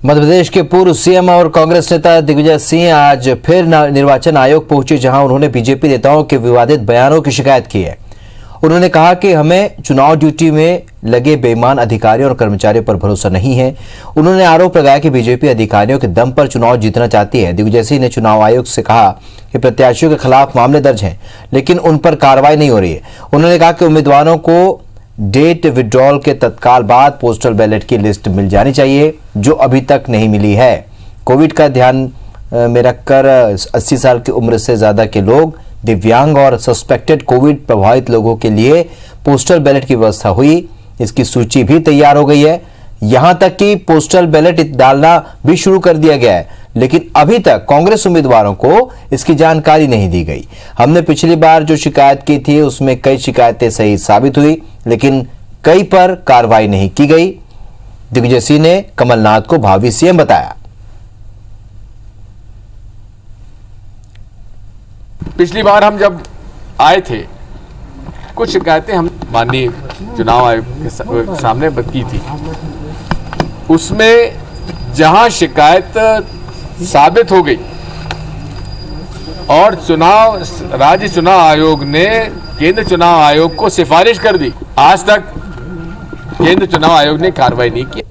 मध्य प्रदेश के पूर्व सीएम और कांग्रेस नेता दिग्विजय सिंह आज फिर निर्वाचन आयोग पहुंचे, जहां उन्होंने बीजेपी नेताओं के विवादित बयानों की शिकायत की है। उन्होंने कहा कि हमें चुनाव ड्यूटी में लगे बेईमान अधिकारियों और कर्मचारियों पर भरोसा नहीं है। उन्होंने आरोप लगाया कि बीजेपी अधिकारियों के दम पर चुनाव जीतना चाहती है। दिग्विजय सिंह ने चुनाव आयोग से कहा कि प्रत्याशियों के खिलाफ मामले दर्ज हैं, लेकिन उन पर कार्रवाई नहीं हो रही है। उन्होंने कहा कि उम्मीदवारों को डेट विड्रॉल के तत्काल बाद पोस्टल बैलेट की लिस्ट मिल जानी चाहिए, जो अभी तक नहीं मिली है। कोविड का ध्यान में रखकर 80 साल की उम्र से ज्यादा के लोग, दिव्यांग और सस्पेक्टेड कोविड प्रभावित लोगों के लिए पोस्टल बैलेट की व्यवस्था हुई। इसकी सूची भी तैयार हो गई है। यहां तक कि पोस्टल बैलेट डालना भी शुरू कर दिया गया है, लेकिन अभी तक कांग्रेस उम्मीदवारों को इसकी जानकारी नहीं दी गई। हमने पिछली बार जो शिकायत की थी उसमें कई शिकायतें सही साबित हुई, लेकिन कई पर कार्रवाई नहीं की गई। दिग्विजय सिंह ने कमलनाथ को भावी सीएम बताया। पिछली बार हम जब आए थे, कुछ शिकायतें हम माननीय चुनाव आयोग के सामने की थी। उसमें जहां शिकायत साबित हो गई और राज्य चुनाव आयोग ने केंद्र चुनाव आयोग को सिफारिश कर दी, आज तक केंद्र चुनाव आयोग ने कार्रवाई नहीं की।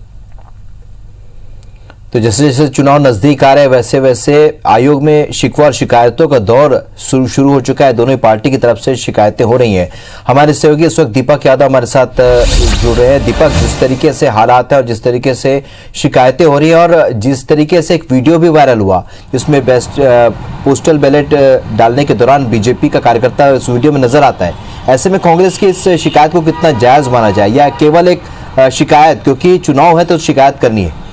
तो जैसे जैसे चुनाव नजदीक आ रहे हैं वैसे वैसे आयोग में शिकवा और शिकायतों का दौर शुरू हो चुका है। दोनों ही पार्टी की तरफ से शिकायतें हो रही हैं। हमारे सहयोगी इस वक्त दीपक यादव हमारे साथ जुड़ रहे हैं। दीपक, जिस तरीके से हालात है और जिस तरीके से शिकायतें हो रही हैं और जिस तरीके से एक वीडियो भी वायरल हुआ जिसमें पोस्टल बैलेट डालने के दौरान बीजेपी का कार्यकर्ता उस वीडियो में नजर आता है, ऐसे में कांग्रेस की इस शिकायत को कितना जायज माना जाए या केवल एक शिकायत, क्योंकि चुनाव है तो शिकायत करनी है?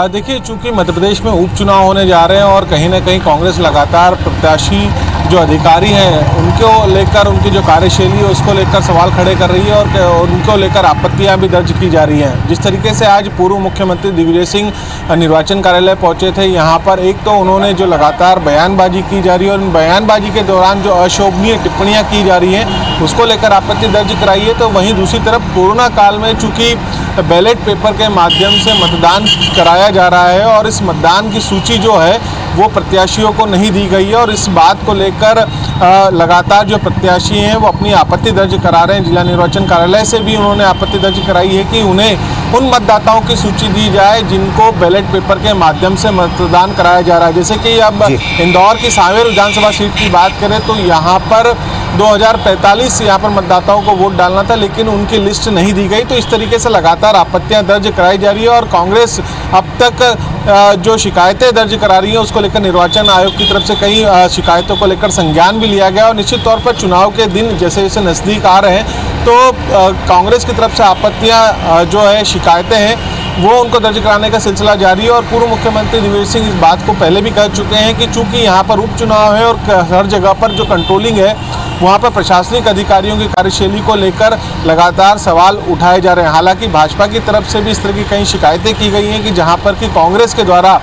देखिए, चूंकि मध्य प्रदेश में उपचुनाव होने जा रहे हैं और कहीं ना कहीं कांग्रेस लगातार प्रत्याशी जो अधिकारी हैं उनको लेकर, उनकी जो कार्यशैली है उसको लेकर सवाल खड़े कर रही है और उनको लेकर आपत्तियां भी दर्ज की जा रही हैं। जिस तरीके से आज पूर्व मुख्यमंत्री दिग्विजय सिंह निर्वाचन कार्यालय पहुंचे थे, यहाँ पर एक तो उन्होंने जो लगातार बयानबाजी की जा रही है और उन बयानबाजी के दौरान जो अशोभनीय टिप्पणियाँ की जा रही हैं उसको लेकर आपत्ति दर्ज कराई है। तो वहीं दूसरी तरफ कोरोना काल में चूँकि बैलेट पेपर के माध्यम से मतदान कराया जा रहा है और इस मतदान की सूची जो है वो प्रत्याशियों को नहीं दी गई है और इस बात को लेकर लगातार जो प्रत्याशी हैं वो अपनी आपत्ति दर्ज करा रहे हैं। जिला निर्वाचन कार्यालय से भी उन्होंने आपत्ति दर्ज कराई है कि उन्हें उन मतदाताओं की सूची दी जाए जिनको बैलेट पेपर के माध्यम से मतदान कराया जा रहा है। जैसे कि अब इंदौर की सांवेर विधानसभा सीट की बात करें तो यहाँ पर 2045 यहाँ पर मतदाताओं को वोट डालना था, लेकिन उनकी लिस्ट नहीं दी गई। तो इस तरीके से लगातार आपत्तियां दर्ज कराई जा रही है और कांग्रेस अब तक जो शिकायतें दर्ज करा रही है उसको लेकर निर्वाचन आयोग की तरफ से कई शिकायतों को लेकर संज्ञान भी लिया गया और निश्चित तौर पर चुनाव के दिन जैसे जैसे नज़दीक आ रहे हैं तो कांग्रेस की तरफ से आपत्तियां जो है शिकायतें हैं वो उनको दर्ज कराने का सिलसिला जारी है। और पूर्व मुख्यमंत्री दिग्विजय सिंह इस बात को पहले भी कह चुके हैं कि चूंकि यहाँ पर उपचुनाव है और हर जगह पर जो कंट्रोलिंग है वहाँ पर प्रशासनिक अधिकारियों की कार्यशैली को लेकर लगातार सवाल उठाए जा रहे हैं। हालांकि भाजपा की तरफ से भी इस तरह की कई शिकायतें की गई हैं कि जहाँ पर कि कांग्रेस के द्वारा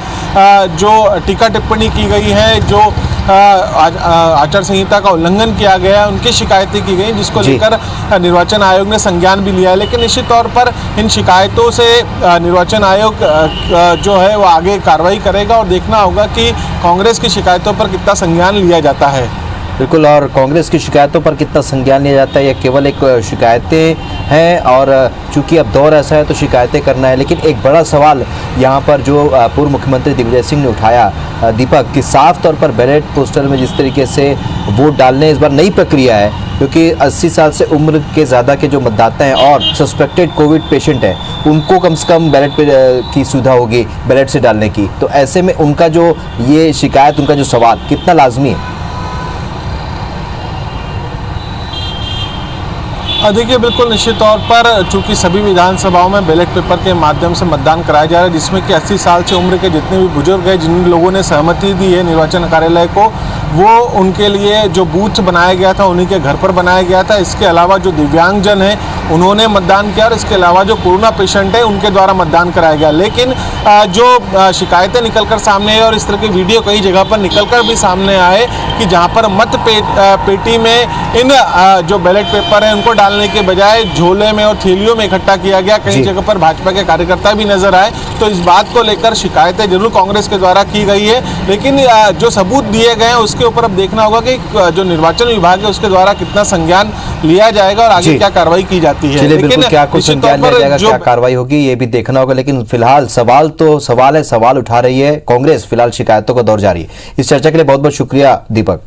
जो टीका टिप्पणी की गई है, जो आचार संहिता का उल्लंघन किया गया है, उनकी शिकायतें की गई जिसको लेकर निर्वाचन आयोग ने संज्ञान भी लिया है। लेकिन निश्चित तौर पर इन शिकायतों से निर्वाचन आयोग जो है वो आगे कार्रवाई करेगा और देखना होगा कि कांग्रेस की शिकायतों पर कितना संज्ञान लिया जाता है। बिल्कुल, और कांग्रेस की शिकायतों पर कितना संज्ञान लिया जाता है या केवल एक शिकायतें हैं और चूंकि अब दौर ऐसा है तो शिकायतें करना है। लेकिन एक बड़ा सवाल यहाँ पर जो पूर्व मुख्यमंत्री दिग्विजय सिंह ने उठाया दीपक, कि साफ तौर पर बैलेट पोस्टल में जिस तरीके से वोट डालने इस बार नई प्रक्रिया है, क्योंकि 80 साल से उम्र के ज़्यादा के जो मतदाता हैं और सस्पेक्टेड कोविड पेशेंट हैं उनको कम से कम बैलेट की सुविधा होगी बैलेट से डालने की। तो ऐसे में उनका जो ये शिकायत, उनका जो सवाल कितना लाजमी है? देखिए, बिल्कुल निश्चित तौर पर चूंकि सभी विधानसभाओं में बैलेट पेपर के माध्यम से मतदान कराया जा रहा है, जिसमें कि 80 साल से उम्र के जितने भी बुजुर्ग हैं, जिन लोगों ने सहमति दी है निर्वाचन कार्यालय को, वो उनके लिए जो बूथ बनाया गया था उन्हीं के घर पर बनाया गया था। इसके अलावा जो दिव्यांगजन हैं उन्होंने मतदान किया और इसके अलावा जो कोरोना पेशेंट है उनके द्वारा मतदान कराया गया। लेकिन जो शिकायतें निकलकर सामने आई और इस तरह की वीडियो कई जगह पर निकलकर भी सामने आए कि जहां पर मत पेटी में इन जो बैलेट पेपर है उनको डालने के बजाय झोले में और थैलियों में इकट्ठा किया गया। कई जगह पर भाजपा के कार्यकर्ता भी नजर आए। तो इस बात को लेकर शिकायतें जरूर कांग्रेस के द्वारा की गई है, लेकिन जो सबूत दिए गए हैं उसके ऊपर अब देखना होगा कि जो निर्वाचन विभाग है उसके द्वारा कितना संज्ञान लिया जाएगा और आगे क्या कार्रवाई की जाती है। चलिए, बिल्कुल क्या कुछ संज्ञान लिया जाएगा, क्या कार्रवाई होगी ये भी देखना होगा। लेकिन फिलहाल सवाल उठा रही है कांग्रेस, फिलहाल शिकायतों का दौर जारी है। इस चर्चा के लिए बहुत बहुत शुक्रिया दीपक।